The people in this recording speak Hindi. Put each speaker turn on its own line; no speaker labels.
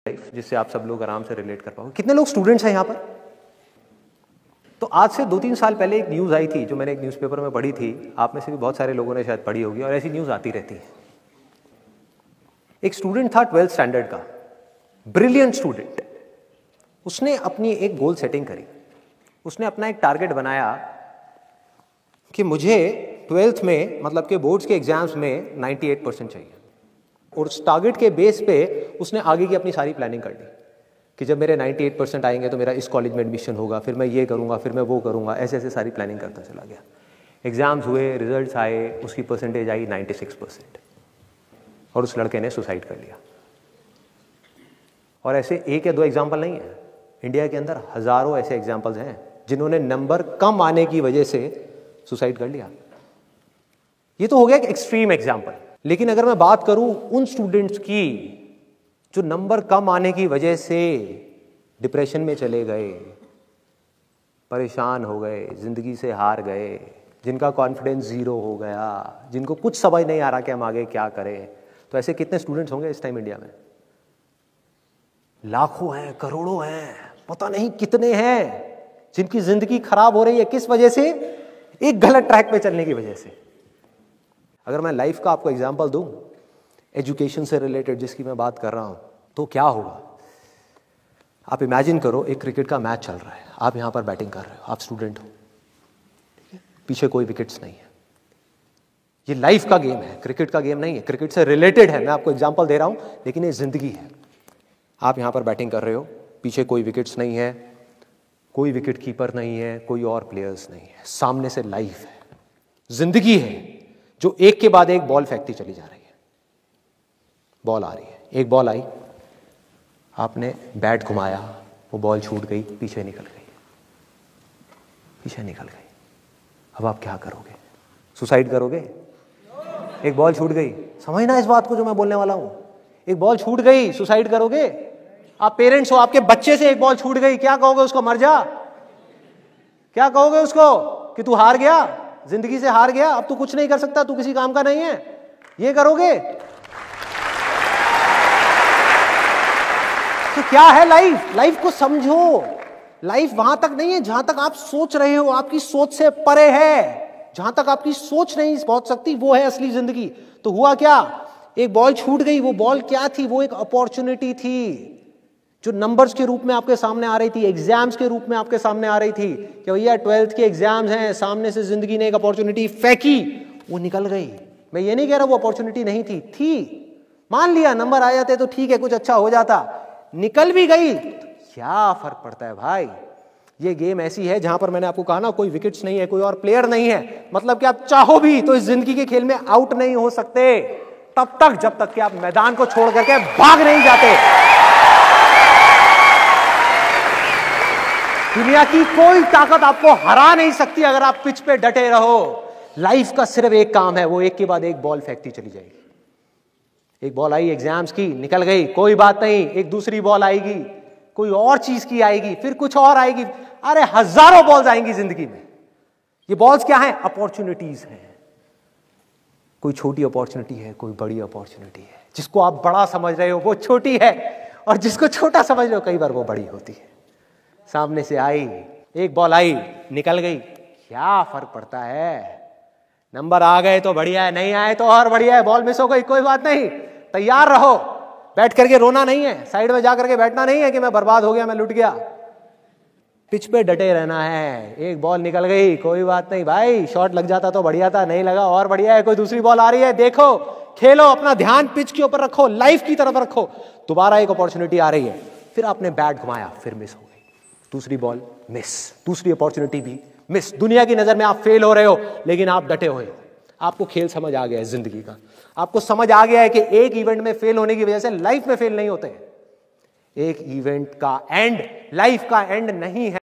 लाइफ जिससे आप सब लोग आराम से रिलेट कर पाओगे। कितने लोग स्टूडेंट्स हैं यहाँ पर? तो आज से 2-3 साल पहले एक न्यूज़ आई थी जो मैंने एक न्यूज़पेपर में पढ़ी थी, आप में से भी बहुत सारे लोगों ने शायद पढ़ी होगी और ऐसी न्यूज़ आती रहती है। एक स्टूडेंट था 12th स्टैंडर्ड का, ब्रिलियंट स्टूडेंट। उसने अपनी एक गोल सेटिंग करी, उसने अपना एक टारगेट बनाया कि मुझे 12th में मतलब कि बोर्ड्स के एग्जाम्स में 98% चाहिए, और उस टारगेट के बेस पे उसने आगे की अपनी सारी प्लानिंग कर ली कि जब मेरे 98% आएंगे तो मेरा इस कॉलेज में एडमिशन होगा, फिर मैं ये करूँगा, फिर मैं वो करूँगा, ऐसे ऐसे सारी प्लानिंग करता चला गया। एग्ज़ाम्स हुए, रिजल्ट्स आए, उसकी परसेंटेज आई 96% और उस लड़के ने सुसाइड कर लिया। और ऐसे एक या दो एग्जाम्पल नहीं है, इंडिया के अंदर हज़ारों ऐसे एग्जाम्पल्स हैं जिन्होंने नंबर कम आने की वजह से सुसाइड कर लिया। ये तो हो गया एक एक्सट्रीम एग्जाम्पल, लेकिन अगर मैं बात करूं उन स्टूडेंट्स की जो नंबर कम आने की वजह से डिप्रेशन में चले गए, परेशान हो गए, जिंदगी से हार गए, जिनका कॉन्फिडेंस जीरो हो गया, जिनको कुछ समझ नहीं आ रहा कि हम आगे क्या करें, तो ऐसे कितने स्टूडेंट्स होंगे इस टाइम इंडिया में? लाखों हैं, करोड़ों हैं, पता नहीं कितने हैं जिनकी जिंदगी खराब हो रही है। किस वजह से? एक गलत ट्रैक पे चलने की वजह से। अगर मैं लाइफ का आपको एग्जांपल दूं, एजुकेशन से रिलेटेड जिसकी मैं बात कर रहा हूं, तो क्या होगा? आप इमेजिन करो एक क्रिकेट का मैच चल रहा है, आप यहां पर बैटिंग कर रहे हो, आप स्टूडेंट हो, पीछे कोई विकेट्स नहीं है। ये लाइफ का गेम है, क्रिकेट का गेम नहीं है, क्रिकेट से रिलेटेड है, मैं आपको एग्जांपल दे रहा हूं, लेकिन ये जिंदगी है। आप यहां पर बैटिंग कर रहे हो, पीछे कोई विकेट्स नहीं है, कोई विकेट कीपर नहीं है, कोई और प्लेयर्स नहीं है, सामने से लाइफ है, जिंदगी है जो एक के बाद एक बॉल फेंकती चली जा रही है। बॉल आ रही है, एक बॉल आई, आपने बैट घुमाया, वो बॉल छूट गई, पीछे निकल गई, पीछे निकल गई। अब आप क्या करोगे? सुसाइड करोगे? एक बॉल छूट गई, समझना इस बात को जो मैं बोलने वाला हूं, एक बॉल छूट गई, सुसाइड करोगे? आप पेरेंट्स हो, आपके बच्चे से एक बॉल छूट गई, क्या कहोगे उसको? मर जा? क्या कहोगे उसको कि तू हार गया, जिंदगी से हार गया, अब तू कुछ नहीं कर सकता, तू किसी काम का नहीं है? ये करोगे? तो क्या है लाइफ? लाइफ को समझो। लाइफ वहां तक नहीं है जहां तक आप सोच रहे हो, आपकी सोच से परे है। जहां तक आपकी सोच नहीं पहुंच सकती वो है असली जिंदगी। तो हुआ क्या? एक बॉल छूट गई, वो बॉल क्या थी? वो एक अपॉर्चुनिटी थी जो नंबर्स के रूप में आपके सामने आ रही थी, एग्जाम्स के रूप में आपके सामने आ रही थी कि भैया 12th के एग्जाम्स हैं, सामने से जिंदगी ने एक अपॉर्चुनिटी फेंकी, वो निकल गई। मैं ये नहीं कह रहा वो अपॉर्चुनिटी नहीं थी, मान लिया नंबर आ जाते तो ठीक है, कुछ अच्छा हो जाता, निकल भी गई, क्या फर्क पड़ता है भाई? ये गेम ऐसी है जहां पर मैंने आपको कहा ना, कोई विकेट्स नहीं है, कोई और प्लेयर नहीं है, मतलब कि आप चाहो भी तो इस जिंदगी के खेल में आउट नहीं हो सकते तब तक जब तक कि आप मैदान को छोड़ करके भाग नहीं जाते। दुनिया की कोई ताकत आपको हरा नहीं सकती अगर आप पिच पे डटे रहो। लाइफ का सिर्फ एक काम है, वो एक के बाद एक बॉल फेंकती चली जाएगी। एक बॉल आई एग्जाम्स की, निकल गई, कोई बात नहीं, एक दूसरी बॉल आएगी, कोई और चीज की आएगी, फिर कुछ और आएगी, अरे हजारों बॉल्स आएंगी जिंदगी में। ये बॉल्स क्या हैं? अपॉर्चुनिटीज हैं। कोई छोटी अपॉर्चुनिटी है, कोई बड़ी अपॉर्चुनिटी है। जिसको आप बड़ा समझ रहे हो वो छोटी है, और जिसको छोटा समझ रहे हो कई बार वो बड़ी होती है। सामने से आई, एक बॉल आई, निकल गई, क्या फर्क पड़ता है? नंबर आ गए तो बढ़िया है, नहीं आए तो और बढ़िया है, बॉल मिस हो गई, कोई बात नहीं, तैयार रहो। बैठ करके रोना नहीं है, साइड में जा करके बैठना नहीं है कि मैं बर्बाद हो गया, मैं लुट गया। पिच पे डटे रहना है। एक बॉल निकल गई, कोई बात नहीं भाई, शॉट लग जाता तो बढ़िया था, नहीं लगा और बढ़िया है, कोई दूसरी बॉल आ रही है, देखो, खेलो, अपना ध्यान पिच के ऊपर रखो, लाइफ की तरफ रखो। दोबारा एक अपॉर्चुनिटी आ रही है, फिर आपने बैट घुमाया, फिर मिस हो गई, दूसरी बॉल मिस, दूसरी अपॉर्चुनिटी भी मिस। दुनिया की नजर में आप फेल हो रहे हो, लेकिन आप डटे हुए हो। आपको खेल समझ आ गया है जिंदगी का, आपको समझ आ गया है कि एक इवेंट में फेल होने की वजह से लाइफ में फेल नहीं होते। एक इवेंट का एंड लाइफ का एंड नहीं है।